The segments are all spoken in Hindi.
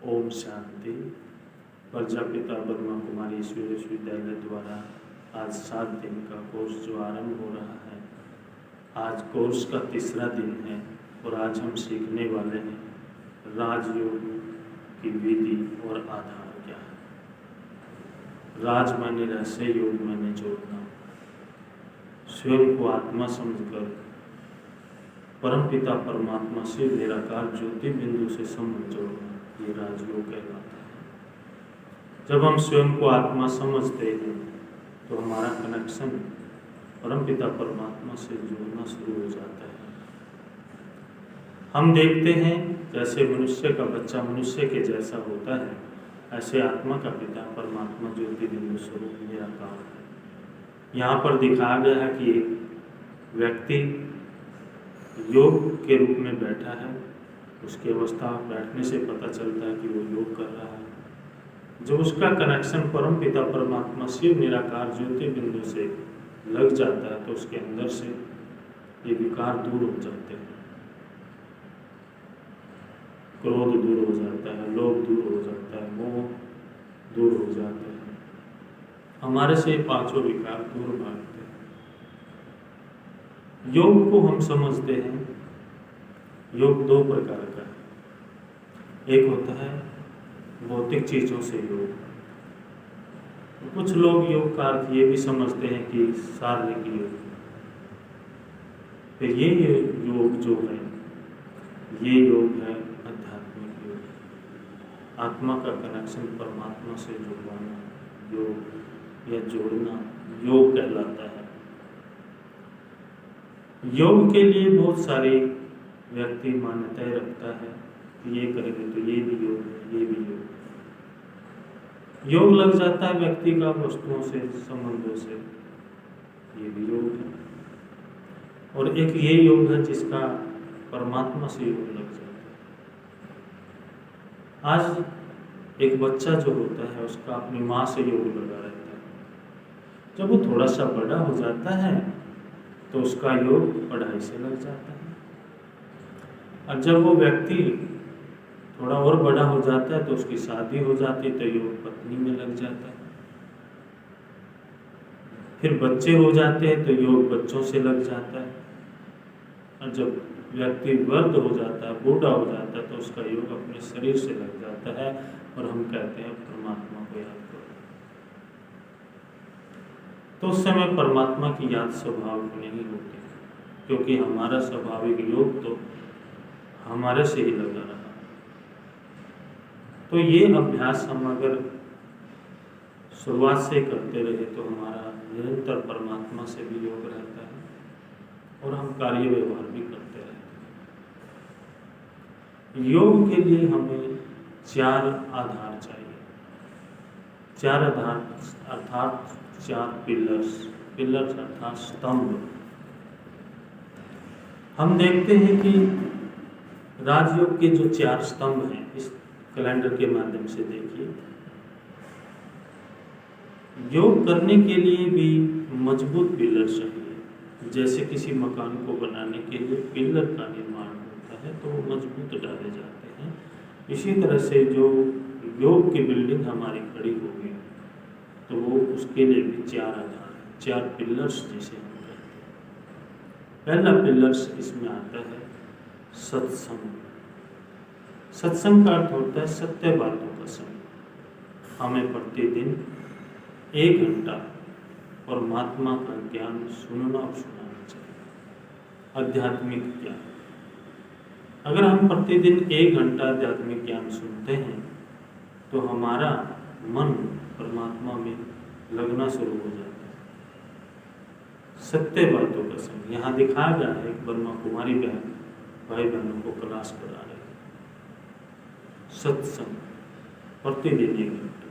ओम शांति। प्रजापिता ब्रह्मा कुमारी ईश्वर विश्वविद्यालय द्वारा आज 7 दिन का कोर्स जो आरंभ हो रहा है, आज कोर्स का तीसरा दिन है और आज हम सीखने वाले हैं राजयोग की विधि और आधार क्या है। राज माने रहस्य, योग माने जोड़ना, स्वयं को आत्मा समझकर परमपिता परमात्मा से निराकार ज्योति बिंदु से संबंध जोड़ना, ये राजयोग कहलाता है। जब हम स्वयं को आत्मा समझते हैं तो हमारा कनेक्शन परमपिता परमात्मा से जुड़ना शुरू हो जाता है। हम देखते हैं जैसे मनुष्य का बच्चा मनुष्य के जैसा होता है, ऐसे आत्मा का पिता परमात्मा ज्योति बिंदु स्वरूप निराकार है। यहाँ पर दिखाया गया है कि एक व्यक्ति योग के रूप में बैठा है, उसकी अवस्था बैठने से पता चलता है कि वो योग कर रहा है। जब उसका कनेक्शन परम पिता परमात्मा शिव निराकार ज्योति बिंदु से लग जाता है तो उसके अंदर से ये विकार दूर हो जाते हैं, क्रोध दूर हो जाता है, लोभ दूर हो जाता है, मोह दूर हो जाते हैं, हमारे से 5 विकार दूर भागते हैं। योग को हम समझते हैं, योग 2 प्रकार का है। एक होता है भौतिक चीजों से योग। कुछ लोग योग का अर्थ ये भी समझते हैं कि शारीरिक योग। फिर ये योग जो है, ये योग है आध्यात्मिक योग। आत्मा का कनेक्शन परमात्मा से जुड़वाना योग या जोड़ना योग कहलाता है। योग के लिए बहुत सारे व्यक्ति मान्यताएं रखता है कि ये करेंगे तो ये भी योग है, ये भी योग है। योग लग जाता है व्यक्ति का वस्तुओं से, संबंधों से, ये भी योग है। और एक ये योग है जिसका परमात्मा से योग लग जाता है। आज एक बच्चा जो होता है उसका अपनी माँ से योग लगा रहता है। जब वो थोड़ा सा बड़ा हो जाता है तो उसका योग पढ़ाई से लग जाता है। और जब वो व्यक्ति थोड़ा और बड़ा हो जाता है तो उसकी शादी हो जाती है तो योग पत्नी में लग जाता है। फिर बच्चे हो जाते हैं तो योग बच्चों से लग जाता है। और जब व्यक्ति वृद्ध हो जाता है, बूढ़ा हो जाता है तो उसका योग अपने शरीर से लग जाता है और हम कहते हैं परमात्मा को याद करो। तो उस समय परमात्मा की याद स्वाभाविक नहीं होती, क्योंकि हमारा स्वाभाविक योग तो हमारे से ही लगा रहा। तो ये अभ्यास हम अगर शुरुआत से करते रहे तो हमारा निरंतर परमात्मा से भी योग रहता है और हम कार्य व्यवहार भी करते रहते हैं। योग के लिए हमें 4 आधार चाहिए। 4 आधार अर्थात 4 पिलर्स अर्थात स्तंभ। हम देखते हैं कि राजयोग के जो 4 स्तंभ हैं, इस कैलेंडर के माध्यम से देखिए। योग करने के लिए भी मजबूत पिलर चाहिए। जैसे किसी मकान को बनाने के लिए पिलर का निर्माण होता है तो वो मजबूत डाले जाते हैं। इसी तरह से जो योग की बिल्डिंग हमारी खड़ी होगी तो वो उसके लिए भी 4 आधार, 4 पिलर्स जिसे हम कहते हैं। पहला पिलर्स इसमें आता है सत्संग। सत्संग का अर्थ होता है सत्य बातों का संग। हमें प्रतिदिन 1 घंटा परमात्मा का ज्ञान सुनना और सुनाना चाहिए, आध्यात्मिक ज्ञान। अगर हम प्रतिदिन 1 घंटा आध्यात्मिक ज्ञान सुनते हैं तो हमारा मन परमात्मा में लगना शुरू हो जाता है। सत्य बातों का संग यहाँ दिखाया गया है। एक ब्रह्मा कुमारी भाई बहनों को क्लास करा रहे हैं। सत्संग प्रतिदिन 1 घंटा।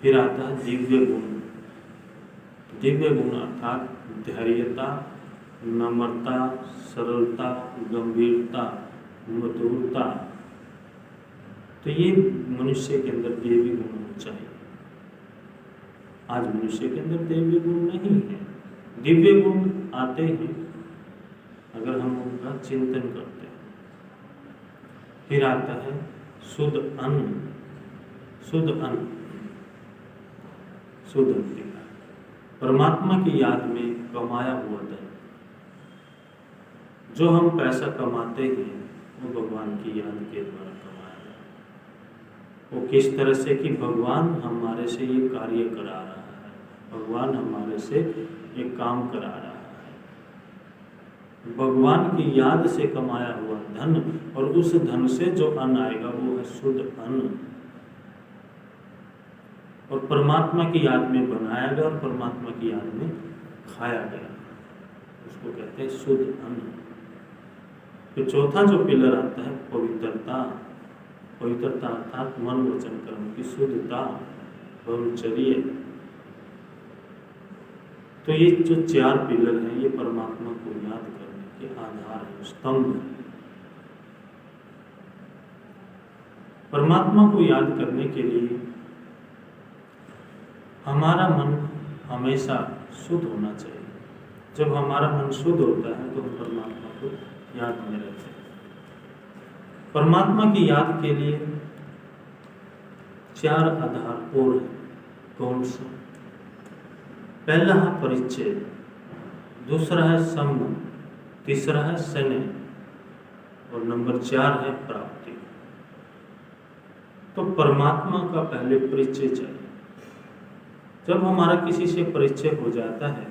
फिर आता है दिव्य गुण। दिव्य गुण अर्थात धैर्यता, नम्रता, सरलता, गंभीरता, मधुरता। तो ये मनुष्य के अंदर देवी गुण होना चाहिए। आज मनुष्य के अंदर देवी गुण नहीं है। दिव्य गुण आते हैं अगर हम उनका चिंतन करते हैं। फिर आता है शुद्ध अन्न, शुद्ध अन्न, शुद्ध अन्न। परमात्मा की याद में कमाया हुआ धन, जो हम पैसा कमाते हैं वो भगवान की याद के द्वारा कमाया जाता है। वो किस तरह से कि भगवान हमारे से ये कार्य करा रहा है, भगवान हमारे से ये काम करा रहा है। भगवान की याद से कमाया हुआ धन, और उस धन से जो अन्न आएगा वो है शुद्ध अन्न, और परमात्मा की याद में बनाया गया और परमात्मा की याद में खाया गया, उसको कहते हैं शुद्ध अन्न। फिर चौथा जो पिलर आता है पवित्रता, पवित्रता अर्थात मन वचन कर्म की शुद्धता, ब्रह्मचर्य। तो ये जो 4 पिलर हैं ये परमात्मा को याद करने के आधार है, स्तंभ है। परमात्मा को याद करने के लिए हमारा मन हमेशा शुद्ध होना चाहिए। जब हमारा मन शुद्ध होता है तो हम परमात्मा को याद में रहते हैं। परमात्मा की याद के लिए 4 आधार और हैं। कौन सा? पहला है परिचय, दूसरा है संबंध, तीसरा है स्नेह, और नंबर 4 है प्राप्ति। तो परमात्मा का पहले परिचय चाहिए। जब हमारा किसी से परिचय हो जाता है,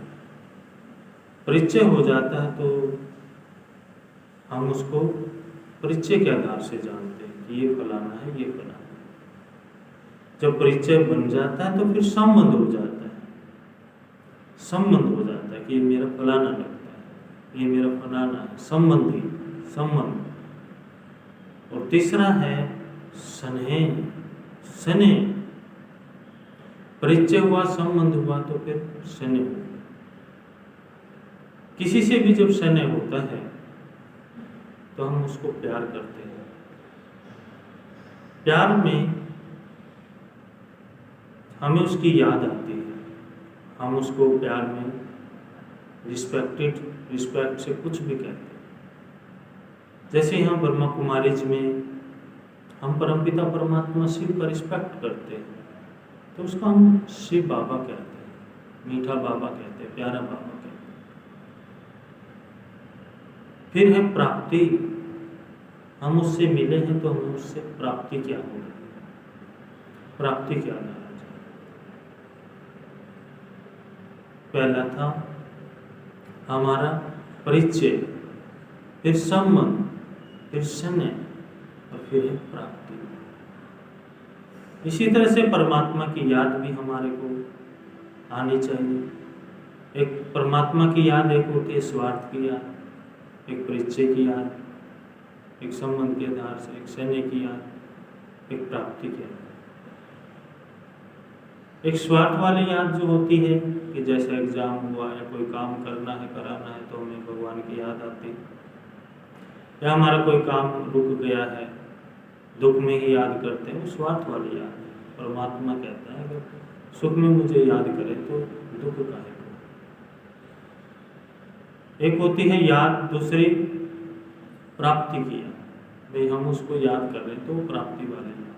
परिचय हो जाता है तो हम उसको परिचय के आधार से जानते हैं कि ये फलाना है, ये फलाना है। जब परिचय बन जाता है तो फिर संबंध हो जाता है, संबंध हो जाता है कि ये मेरा फलाना लगता है, ये मेरा फलाना है, संबंधी, संबंध। और तीसरा है स्नेह, स्नेह। परिचय हुआ, संबंध हुआ तो फिर स्नेह हुआ। किसी से भी जब स्नेह होता है तो हम उसको प्यार करते हैं। प्यार में हमें उसकी याद आती है, हम उसको प्यार में रिस्पेक्ट से कुछ भी कहते हैं। जैसे यहाँ ब्रह्मा कुमारी में हम परमपिता परमात्मा शिव का रिस्पेक्ट करते हैं तो उसको हम शिव बाबा कहते हैं, मीठा बाबा कहते हैं, प्यारा बाबा कहते हैं। फिर है प्राप्ति, हम उससे मिले हैं तो हमें उससे प्राप्ति क्या होगी, प्राप्ति क्या होना चाहिए। पहला था हमारा परिचय, फिर संबंध, फिर स्नेह और फिर है प्राप्ति। इसी तरह से परमात्मा की याद भी हमारे को आनी चाहिए। एक परमात्मा की याद एक होती है स्वार्थ की याद, एक परिचय की याद, एक संबंध के आधार से, एक स्नेह की याद, एक प्राप्ति की याद। एक स्वार्थ वाली याद जो होती है कि जैसे एग्जाम हुआ या कोई काम करना है, कराना है तो हमें भगवान की याद आती है, या हमारा कोई काम रुक गया है, दुख में ही याद करते हैं, वो स्वार्थ वाली याद है। परमात्मा कहता है अगर सुख में मुझे याद करे तो दुख काहे को। एक होती है याद, दूसरी प्राप्ति की याद, भाई हम उसको याद कर रहे हैं तो वो प्राप्ति वाले याद,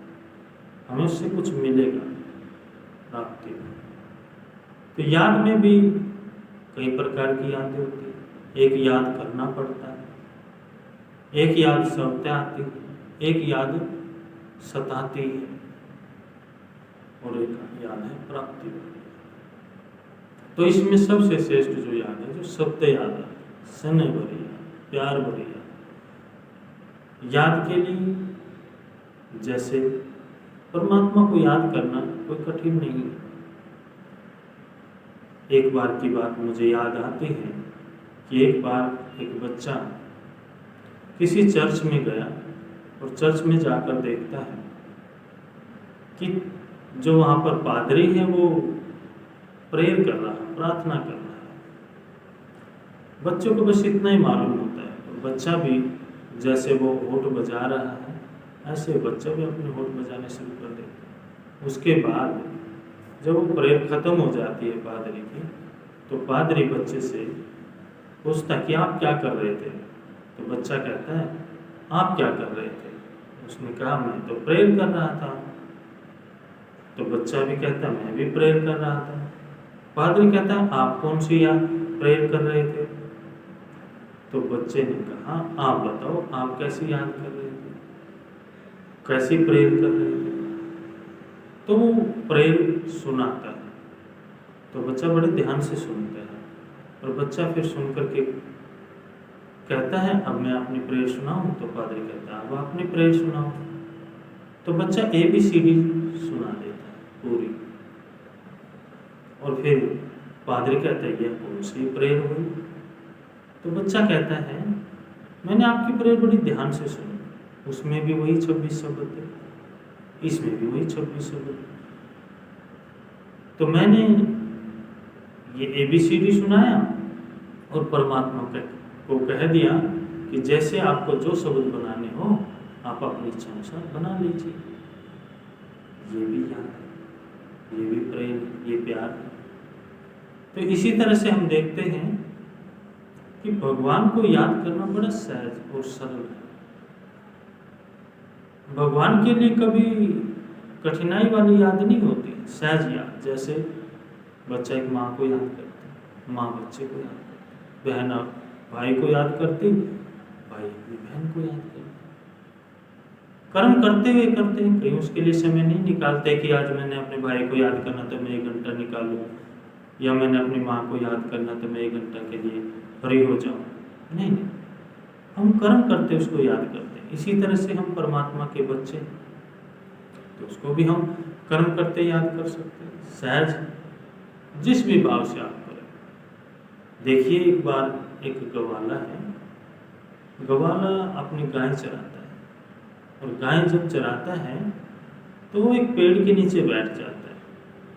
हमें उससे कुछ मिलेगा, प्राप्ति। तो याद में भी कई प्रकार की यादें होती है। एक याद करना पड़ता है, एक याद स्वतः आती है, एक याद सताती है, और एक याद है प्राप्ति। तो इसमें सबसे श्रेष्ठ जो याद है, जो सत्य याद है, स्नेह भरी याद, प्यार भरी याद। याद के लिए जैसे परमात्मा को याद करना कोई कठिन नहीं है। एक बार की बात मुझे याद आती है कि एक बार एक बच्चा किसी चर्च में गया और चर्च में जाकर देखता है कि जो वहाँ पर पादरी है वो प्रेयर कर रहा है, प्रार्थना कर रहा है। बच्चों को बस इतना ही मालूम होता है, तो बच्चा भी जैसे वो होठ बजा रहा है ऐसे बच्चा भी अपने होठ बजाने शुरू कर देता है। उसके बाद जब वो प्रेयर खत्म हो जाती है पादरी की, तो पादरी बच्चे से पूछता कि आप क्या कर रहे थे। तो बच्चा कहता है आप क्या कर रहे थे। उसने कहा मैं तो प्रेयर कर रहा था। तो बच्चा भी कहता मैं भी प्रेयर कर रहा था। पादरी कहता आप कौन सी याद प्रेयर कर रहे थे? तो बच्चे ने कहा आप बताओ आप कैसी याद कर रहे थे, कैसी प्रेयर कर रहे थे? तो वो प्रेयर सुनाता है। तो बच्चा बड़े ध्यान से सुनता है और बच्चा फिर सुन करके कहता है अब मैं अपनी प्रेयर सुनाऊं? तो पादरी कहता है अब अपनी प्रेयर सुनाओ। तो बच्चा ABCD सुना देता है पूरी। और फिर पादरी कहता है यह कौन सी प्रेयर हुई? तो बच्चा कहता है मैंने आपकी प्रेयर बड़ी ध्यान से सुनी, उसमें भी वही 26 शब्द थे, इसमें भी वही 26 शब्द। तो मैंने ये ABCD सुनाया और परमात्मा को कह दिया कि जैसे आपको जो शब्द बनाने हो आप अपनी इच्छा अनुसार बना लीजिए। ये भी याद है, ये भी प्रेम, ये प्यार है। तो इसी तरह से हम देखते हैं कि भगवान को याद करना बड़ा सहज और सरल है। भगवान के लिए कभी कठिनाई वाली याद नहीं होती, सहज याद। जैसे बच्चा एक माँ को याद करता है, माँ बच्चे को याद करती, बहन भाई को याद करती, भाई अपनी बहन को याद करती। कर्म करते हुए करते हैं, कहीं उसके लिए समय नहीं निकालते कि आज मैंने अपने भाई को याद करना तो मैं 1 घंटा निकालूं, या मैंने अपनी माँ को याद करना तो मैं 1 घंटा के लिए फ्री हो जाऊं। नहीं, हम कर्म करते उसको याद करते हैं। इसी तरह से हम परमात्मा के बच्चे हैं, तो उसको भी हम कर्म करते याद कर सकते हैं, सहज जिस भी भाव से आप करें। देखिए एक बार एक गवाला है, गवाला अपनी गाय चराता है और गाय जब चराता है तो वो एक पेड़ के नीचे बैठ जाता है।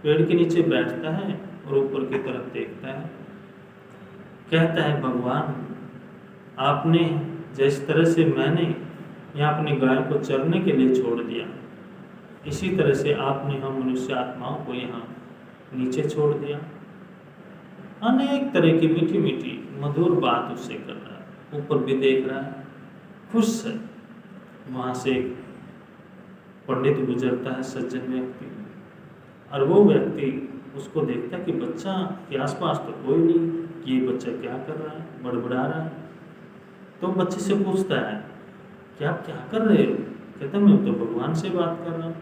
पेड़ के नीचे बैठता है और ऊपर की तरफ देखता है, कहता है भगवान आपने जिस तरह से मैंने यहाँ अपनी गाय को चरने के लिए छोड़ दिया, इसी तरह से आपने हम मनुष्य आत्माओं को यहाँ नीचे छोड़ दिया। अनेक तरह की मीठी मीठी मधुर बात उससे कर रहा है, ऊपर भी देख रहा है, खुश है। वहाँ से एक पंडित गुजरता है, सज्जन व्यक्ति, और वो व्यक्ति उसको देखता है कि बच्चा के आसपास तो कोई नहीं, कि ये बच्चा क्या कर रहा है, बड़बड़ा रहा है। तो बच्चे से पूछता है कि आप क्या कर रहे हो? कहता मैं तो भगवान से बात कर रहा हूँ।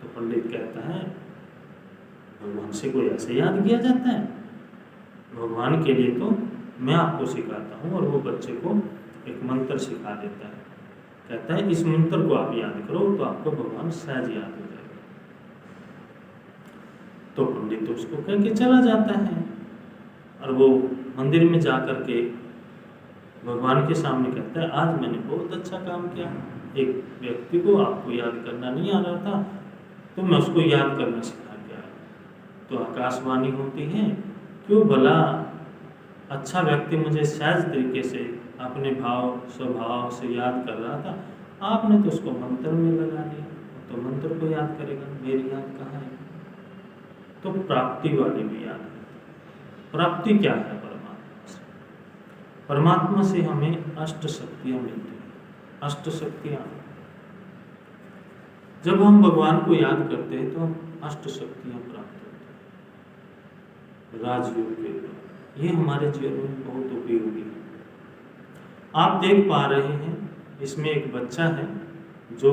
तो पंडित कहता है भगवान से कोई ऐसे याद किया जाता है? भगवान के लिए तो मैं आपको सिखाता हूँ। और वो बच्चे को एक मंत्र सिखा देता है, कहता है इस मंत्र को आप याद करो तो आपको भगवान सहज याद हो जाएगा। तो पंडित तो उसको कह के चला जाता है और वो मंदिर में जा कर के भगवान के सामने कहता है आज मैंने बहुत अच्छा काम किया। एक व्यक्ति को आपको याद करना नहीं आ रहा था तो मैं उसको याद करना सिखा के आया। तो आकाशवाणी होती है, क्यों भला अच्छा व्यक्ति मुझे सहज तरीके से अपने भाव स्वभाव से याद कर रहा था, आपने तो उसको मंत्र में लगा दिया, तो मंत्र को याद करेगा, मेरी याद कहाँ है? तो प्राप्ति वाली भी याद है। प्राप्ति क्या है? परमात्मा से हमें अष्ट शक्तियाँ मिलती हैं। अष्ट शक्तियाँ, जब हम भगवान को याद करते हैं तो हम अष्ट शक्तियाँ प्राप्त होती हैं राजयोग के द्वारा। ये हमारे जीवन में बहुत उपयोगी है। आप देख पा रहे हैं इसमें एक बच्चा है जो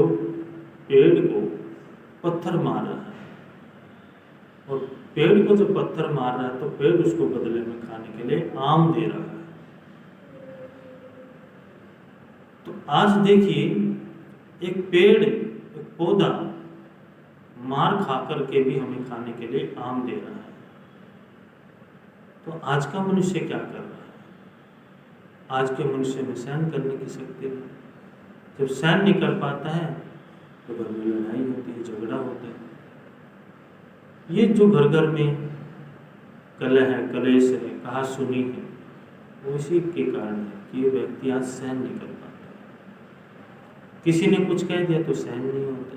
पेड़ को पत्थर मार रहा है, और पेड़ को जब पत्थर मार रहा है तो पेड़ उसको बदले में खाने के लिए आम दे रहा है। तो आज देखिए एक पेड़, एक पौधा मार खा करके भी हमें खाने के लिए आम दे रहा है। तो आज का मनुष्य क्या कर रहा है? आज के मनुष्य में सहन करने की शक्ति नहीं। जब सहन नहीं कर पाता है तो घर में लड़ाई होती है, झगड़ा होता है। ये जो घर घर में कलह है, कलेश है, कहा सुनी है, वो इसी के कारण है कि ये व्यक्ति आज सहन नहीं कर पाता। किसी ने कुछ कह दिया तो सहन नहीं होता,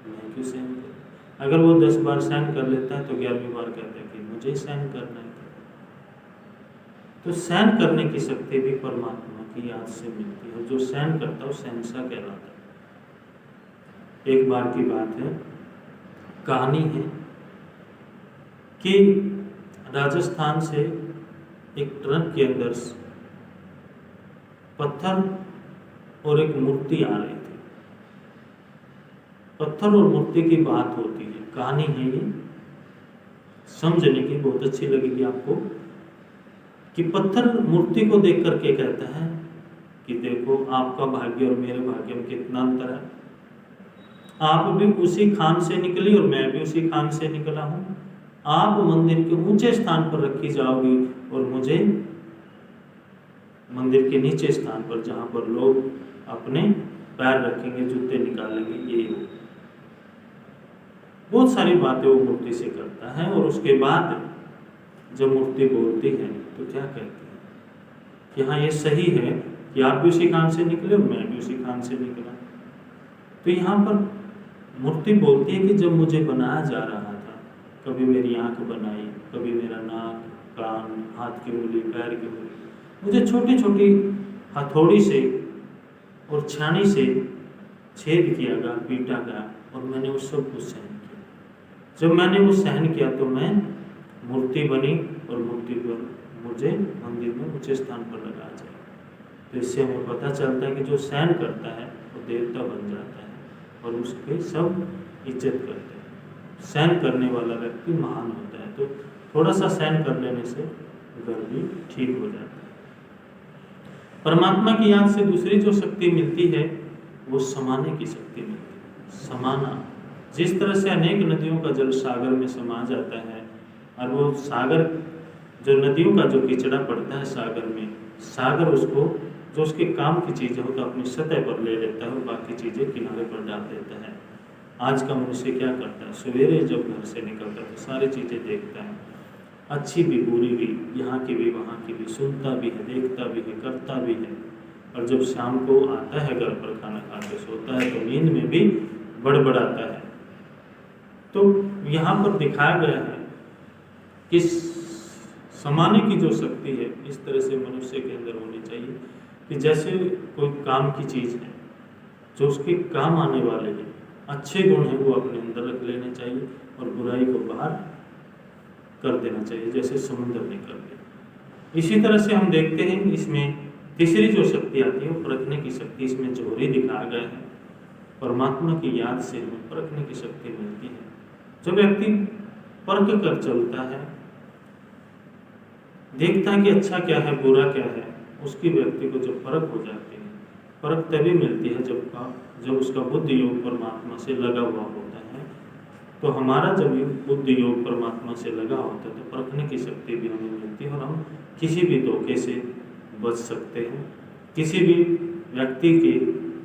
मैं क्यों सहन करूं? अगर वो 10 बार सहन कर लेता है तो 11वीं बार कहता है कि मुझे सहन करना है। तो सहन करने की शक्ति भी परमात्मा की याद से मिलती है। जो सहन करता है वो सहनशाह कहलाता है। एक बार की बात है, कहानी है कि राजस्थान से एक ट्रक के अंदर पत्थर और एक मूर्ति आ रही थी। पत्थर और मूर्ति की बात होती है, कहानी है ये, समझने की, बहुत अच्छी लगेगी आपको। कि पत्थर मूर्ति को देख करके कहता है कि देखो आपका भाग्य और मेरे भाग्य में कितना अंतर है। आप भी उसी खान से निकली और मैं भी उसी खान से निकला हूं। आप मंदिर के ऊंचे स्थान पर रखी जाओगी और मुझे मंदिर के नीचे स्थान पर, जहां पर लोग अपने पैर रखेंगे, जूते निकालेंगे, यही हो। बहुत सारी बातें वो मूर्ति से करता है और उसके बाद जब मूर्ति बोलती है तो क्या कहती है कि हाँ ये सही है कि आप भी उसी खान से निकले और मैं भी उसी खान से निकला। तो यहाँ पर मूर्ति बोलती है कि जब मुझे बनाया जा रहा था, कभी मेरी आंख बनाई, कभी मेरा नाक, कान, हाथ की उंगली, पैर की उंगली, मुझे छोटी छोटी हथौड़ी से और छानी से छेद किया गया, पीटा गया और मैंने उस सब कुछ सहन किया। जब मैंने वो सहन किया तो मैं मूर्ति बनी और मूर्ति पर मुझे मंदिर में ऊंचे स्थान पर लगाया जाए। तो इससे हमें पता चलता है कि जो सहन करता है वो देवता बन जाता है और उसके सब इज्जत करते हैं। सहन करने वाला व्यक्ति महान होता है। तो थोड़ा सा सहन कर लेने से घर भी ठीक हो जाता है। परमात्मा की याद से दूसरी जो शक्ति मिलती है वो समाने की शक्ति मिलती है। समाना, जिस तरह से अनेक नदियों का जल सागर में समा जाता है और वो सागर, जो नदियों का जो कीचड़ा पड़ता है सागर में, सागर उसको, जो उसके काम की चीज़ें हो तो अपनी सतह पर ले लेता है और बाकी चीज़ें किनारे पर डाल देता है। आज का मनुष्य क्या करता है, सवेरे जब घर से निकलता है तो सारी चीज़ें देखता है, अच्छी भी बुरी भी, यहाँ की भी वहाँ की भी, सुनता भी है, देखता भी है, करता भी है। और जब शाम को आता है घर पर खाना खा के सोता है तो नींद में भी बड़बड़ाता है। तो यहाँ पर दिखाया गया है कि समाने की जो शक्ति है इस तरह से मनुष्य के अंदर होनी चाहिए कि जैसे कोई काम की चीज़ है जो उसके काम आने वाले हैं, अच्छे गुण हैं वो अपने अंदर रख लेने चाहिए और बुराई को बाहर कर देना चाहिए, जैसे समुद्र ने कर दिया। इसी तरह से हम देखते हैं इसमें तीसरी जो शक्ति आती है वो परखने की शक्ति, इसमें जोहरी दिखाया गया है। परमात्मा की याद से हमें परखने की शक्ति मिलती है। जो व्यक्ति परख कर चलता है, देखता है कि अच्छा क्या है बुरा क्या है, उसकी व्यक्ति को जब परख हो जाती है, परख तभी मिलती है जब उसका बुद्धि योग परमात्मा से लगा हुआ होता है। तो हमारा जब बुद्धि योग परमात्मा से लगा होता है तो परखने की शक्ति भी हमें मिलती है और हम किसी भी धोखे से बच सकते हैं। किसी भी व्यक्ति के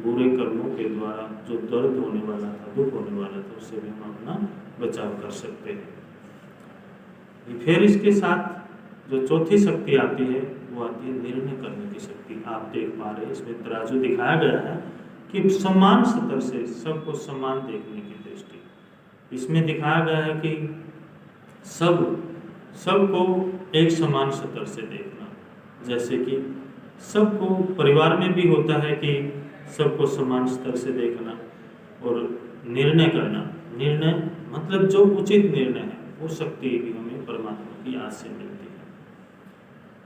बुरे कर्मों के द्वारा जो दर्द होने वाला था, दुख होने वाला था, उससे भी हम अपना बचाव कर सकते हैं। फिर इसके साथ जो चौथी शक्ति आती है वो आती है निर्णय करने की शक्ति। आप देख पा रहे हैं इसमें तराजू दिखाया गया है कि समान स्तर से सबको समान देखने की दृष्टि। इसमें दिखाया गया है कि सबको एक समान स्तर से देखना। जैसे कि सबको परिवार में भी होता है कि सबको समान स्तर से देखना और निर्णय करना। निर्णय मतलब जो उचित निर्णय है वो शक्ति भी हमें परमात्मा की याद से मिलती है।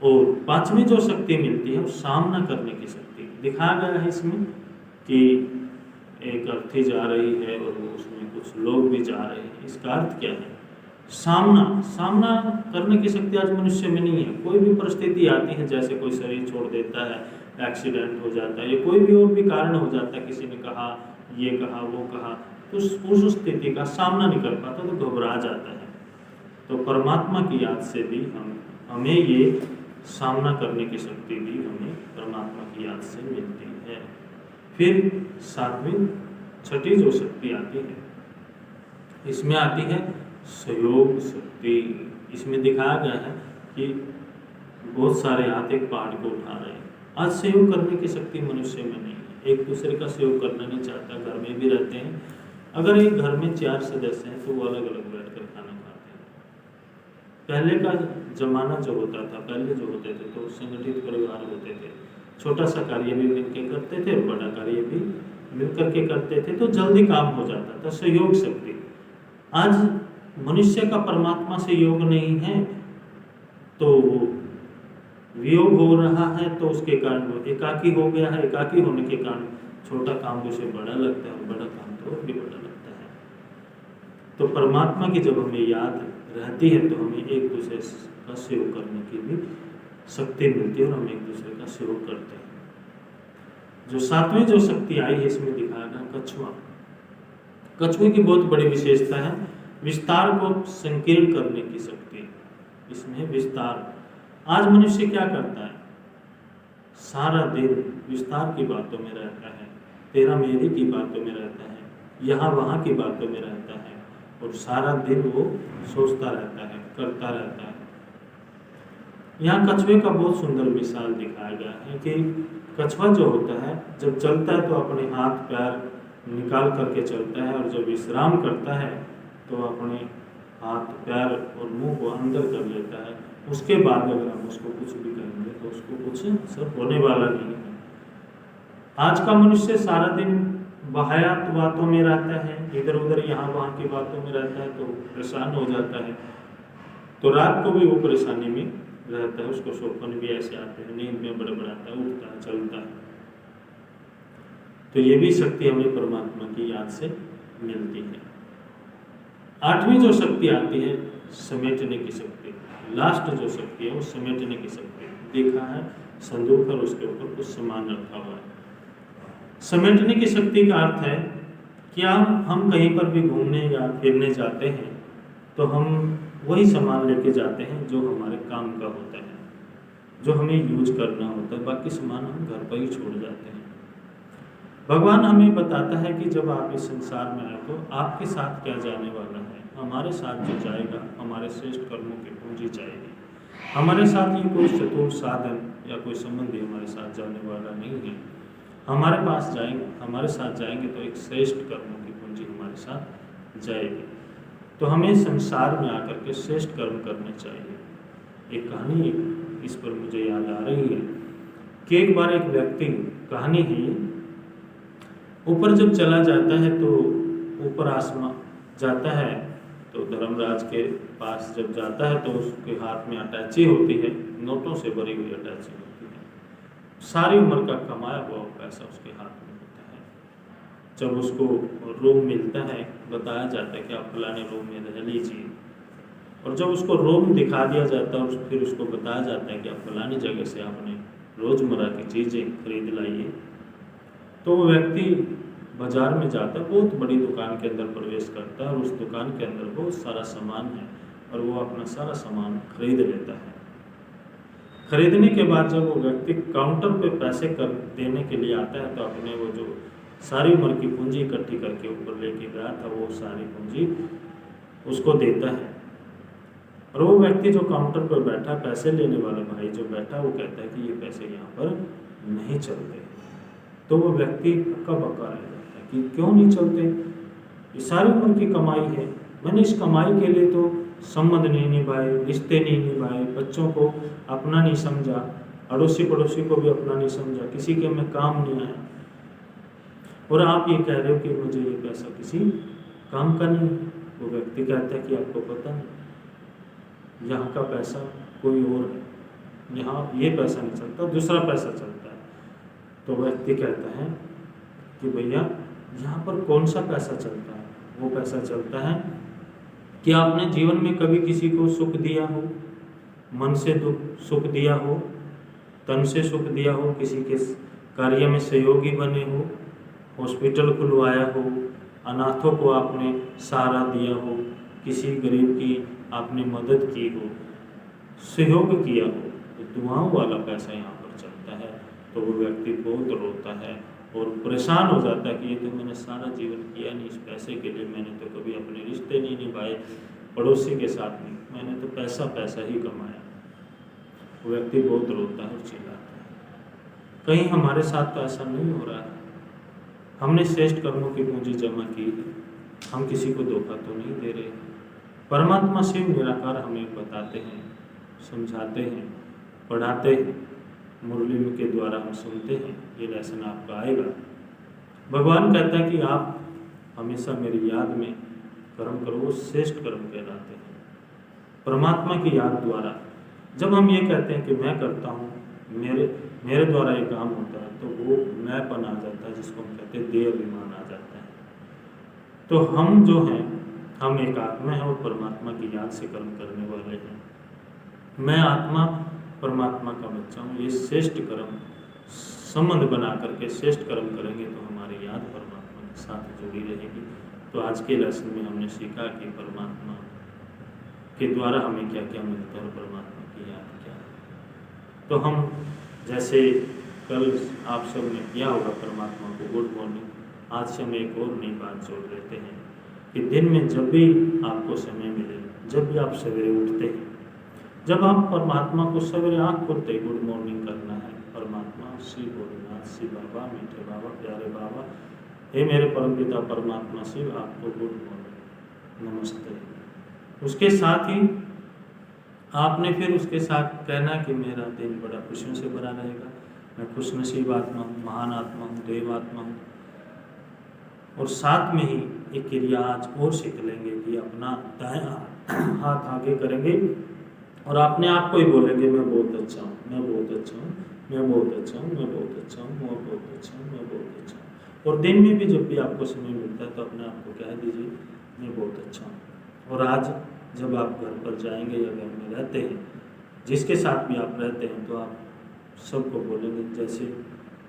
और पांचवी जो शक्ति मिलती है वो सामना करने की शक्ति। दिखाया गया है इसमें कि एक अर्थी जा रही है और उसमें कुछ लोग भी जा रहे हैं। इसका अर्थ क्या है? सामना करने की शक्ति आज मनुष्य में नहीं है। कोई भी परिस्थिति आती है, जैसे कोई शरीर छोड़ देता है, एक्सीडेंट हो जाता है या कोई भी और भी कारण हो जाता है, किसी ने कहा, ये कहा, वो कहा, तो उस स्थिति का सामना नहीं कर पाता तो घबरा जाता है। तो परमात्मा की याद से भी हमें ये सामना करने की शक्ति भी हमें परमात्मा की याद से मिलती है। फिर छठी जो शक्ति आती है, इसमें आती है सहयोग शक्ति। इसमें दिखाया गया है कि बहुत सारे हाथ एक पहाड़ को उठा रहे हैं। आज सहयोग करने की शक्ति मनुष्य में नहीं है। एक दूसरे का सहयोग करना नहीं चाहता। घर में भी रहते हैं, अगर एक घर में 4 सदस्य हैं तो वो अलग अलग बैठकर खाना खाते हैं। पहले का जमाना जो होता था, पहले जो होते थे तो संगठित परिवार होते थे। छोटा सा कार्य भी मिलकर करते थे और बड़ा कार्य भी मिलकर के करते थे तो जल्दी काम हो जाता था। सहयोग शक्ति, आज मनुष्य का परमात्मा से योग नहीं है तो वियोग हो रहा है, तो उसके कारण वो एकाकी हो गया है। एकाकी होने के कारण छोटा काम उसे बड़ा लगता है और बड़ा काम तो और भी बड़ा लगता है। तो परमात्मा की जब हमें याद रहती है तो हमें एक दूसरे का सहयोग करने की भी शक्ति मिलती है और हम एक दूसरे का सहयोग करते हैं। जो सातवीं जो शक्ति आई है इसमें दिखाया गया कछुआ। कछुए की बहुत बड़ी विशेषता है विस्तार को संकीर्ण करने की शक्ति। इसमें विस्तार, आज मनुष्य क्या करता है, सारा दिन विस्तार की बातों में रहता है, तेरा मेरी की बातों में रहता है, यहाँ वहाँ की बातों में रहता है और सारा दिन वो सोचता रहता है, करता रहता है। यहाँ कछुए का बहुत सुंदर मिसाल दिखाया गया है कि कछुआ जो होता है जब चलता है तो अपने हाथ पैर निकाल करके चलता है और जब विश्राम करता है तो अपने हाथ पैर और मुंह को अंदर कर लेता है। उसके बाद अगर हम उसको कुछ भी करेंगे तो उसको कुछ असर होने वाला नहीं है। आज का मनुष्य सारा दिन वाहियात बातों में रहता है, इधर उधर यहाँ वहाँ की बातों में रहता है तो परेशान हो जाता है। तो रात को भी वो परेशानी में रहता है, उसको सपने भी ऐसे आते हैं, नींद में बड़बड़ाता है, उठता है, चलता है। तो ये भी शक्ति हमें परमात्मा की याद से मिलती है। आठवीं जो शक्ति आती है समेटने की शक्ति। लास्ट जो शक्ति है वो समेटने की शक्ति। देखा है संदूक और उसके ऊपर कुछ सामान रखा हुआ है। समेटने की शक्ति का अर्थ है कि हम कहीं पर भी घूमने या फिरने जाते हैं तो हम वही सामान लेके जाते हैं जो हमारे काम का होता है, जो हमें यूज करना होता है, बाकी सामान हम घर पर ही छोड़ जाते हैं। भगवान हमें बताता है कि जब आप इस संसार में आए तो आपके साथ क्या जाने वाला है। हमारे साथ जो जाएगा हमारे श्रेष्ठ कर्मों की पूंजी जाएगी। हमारे साथ ही कोई चतुर साधन या कोई संबंधी हमारे साथ जाने वाला नहीं है। हमारे पास जाएंगे, हमारे साथ जाएंगे तो एक श्रेष्ठ कर्मों की पूंजी हमारे साथ जाएगी। तो हमें संसार में आकर के श्रेष्ठ कर्म करने चाहिए। एक कहानी इस पर मुझे याद आ रही है कि एक बार एक व्यक्ति, कहानी है ये, ऊपर जब चला जाता है तो ऊपर आसमान जाता है तो धर्मराज के पास जब जाता है तो उसके हाथ में अटैची होती है, नोटों से भरी हुई अटैची होती है। सारी उम्र का कमाया हुआ पैसा उसके हाथ में होता है। जब उसको रूम मिलता है बताया जाता है कि आप फलाने रूम में रह लीजिए, और जब उसको रूम दिखा दिया जाता है फिर उसको बताया जाता है कि आप फलानी जगह से आपने रोज़मर्रा की चीज़ें खरीद लाइए। तो वो व्यक्ति बाजार में जाता है, बहुत बड़ी दुकान के अंदर प्रवेश करता है और उस दुकान के अंदर बहुत सारा सामान है और वो अपना सारा सामान खरीद लेता है। खरीदने के बाद जब वो व्यक्ति काउंटर पे पैसे कर देने के लिए आता है तो अपने वो जो सारी उम्र की पूंजी इकट्ठी करके ऊपर लेके गया था वो सारी पूंजी उसको देता है। और वो व्यक्ति जो काउंटर पर बैठा, पैसे लेने वाला भाई जो बैठा, वो कहता है कि ये पैसे यहाँ पर नहीं चलते। तो वो व्यक्ति हक्का बक्का रह जाता है कि क्यों नहीं चलते, ये सारी उम्र की कमाई है, मैंने इस कमाई के लिए तो संबंध नहीं निभाए, रिश्ते नहीं निभाए, बच्चों को अपना नहीं समझा, अड़ोसी पड़ोसी को भी अपना नहीं समझा, किसी के मैं काम नहीं आया, और आप ये कह रहे हो कि मुझे ये पैसा किसी काम का नहीं। वो व्यक्ति कहता है कि आपको पता नहीं, यहाँ का पैसा कोई और है, यहाँ ये पैसा नहीं चलता, दूसरा पैसा चलता है। तो व्यक्ति कहता है कि भैया यहाँ पर कौन सा पैसा चलता है। वो पैसा चलता है कि आपने जीवन में कभी किसी को सुख दिया हो, मन से सुख दिया हो, तन से सुख दिया हो, किसी के कार्य में सहयोगी बने हो, हॉस्पिटल खुलवाया हो, अनाथों को आपने सहारा दिया हो, किसी गरीब की आपने मदद की हो, सहयोग किया हो, तो दुआओं वाला पैसा यहाँ पर चलता है। तो वो व्यक्ति बहुत रोता है और परेशान हो जाता है कि ये तो मैंने सारा जीवन किया नहीं, इस पैसे के लिए मैंने तो कभी अपने रिश्ते नहीं निभाए, पड़ोसी के साथ नहीं, मैंने तो पैसा पैसा ही कमाया। वो व्यक्ति बहुत रोता है और चिल्लाता है। कहीं हमारे साथ तो ऐसा नहीं हो रहा है, हमने श्रेष्ठ कर्मों की पूंजी जमा की है, हम किसी को धोखा तो नहीं दे रहे। परमात्मा शिव निराकार हमें बताते हैं, समझाते हैं, पढ़ाते हैं, मुरली के द्वारा हम सुनते हैं, ये लेसन आपका आएगा। भगवान कहते हैं कि आप हमेशा मेरी याद में कर्म करो, वो श्रेष्ठ कर्म कहलाते हैं। परमात्मा की याद द्वारा जब हम ये कहते हैं कि मैं करता हूँ, मेरे द्वारा ये काम होता है, तो वो मैंपन आ जाता है, जिसको हम कहते हैं देह अभिमान आ जाता है। तो हम जो हैं, हम एक आत्मा है और परमात्मा की याद से कर्म करने वाले हैं। मैं आत्मा परमात्मा का बच्चा हूँ। ये श्रेष्ठ कर्म संबंध बना करके श्रेष्ठ कर्म करेंगे तो हमारी याद परमात्मा के साथ जुड़ी रहेगी। तो आज के लेसन में हमने सीखा कि परमात्मा के द्वारा हमें क्या क्या मिलता है और परमात्मा की याद क्या है। तो हम जैसे कल आप सब ने किया होगा परमात्मा को गुड मॉर्निंग, आज से हम एक और नई बात जोड़ लेते हैं कि दिन में जब भी आपको समय मिले, जब भी आप सवेरे उठते हैं, जब आप परमात्मा को सवेरे आँख खुलते ही गुड मॉर्निंग करना है। परमात्मा श्री भोलेनाथ, श्री बाबा, मीठे बाबा, प्यारे बाबा, हे मेरे परमपिता परमात्मा शिव, आपको गुड मॉर्निंग, नमस्ते। उसके साथ ही आपने फिर उसके साथ कहना कि मेरा दिन बड़ा खुशियों से भरा रहेगा, मैं खुशनसीब आत्मा हूँ, महान आत्मा हूँ, देव आत्मा हूँ। और साथ में ही एक क्रिया आज और सीख लेंगे कि अपना दायां हाथ आगे करेंगे और अपने आप को ही बोलेंगे मैं बहुत अच्छा हूँ, मैं बहुत अच्छा हूँ, मैं बहुत अच्छा हूँ, मैं बहुत अच्छा हूँ, मैं बहुत अच्छा हूँ, मैं बहुत अच्छा हूँ। और दिन में भी जब भी आपको समय मिलता है तो अपने आप को कह दीजिए मैं बहुत अच्छा हूँ। और आज जब आप घर पर जाएंगे या घर में रहते हैं, जिसके साथ भी आप रहते हैं, तो आप सबको बोलेंगे, जैसे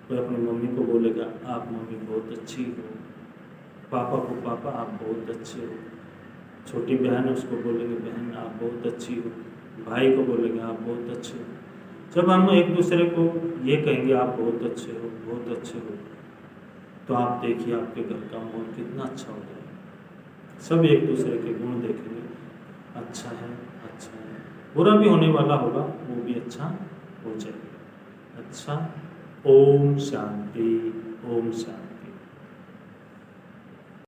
कोई अपनी मम्मी को बोलेगा आप मम्मी बहुत अच्छी हो, पापा को पापा आप बहुत अच्छे हो, छोटी बहन है उसको बोलेंगे बहन आप बहुत अच्छी हो, भाई को बोलेंगे आप बहुत अच्छे हो। जब हम एक दूसरे को ये कहेंगे आप बहुत अच्छे हो, बहुत अच्छे हो, तो आप देखिए आपके घर का माहौल कितना अच्छा हो जाएगा। सब एक दूसरे के गुण देखेंगे, अच्छा है, अच्छा है, बुरा भी होने वाला होगा वो भी अच्छा हो जाएगा। अच्छा, ओम शांति, ओम शांति।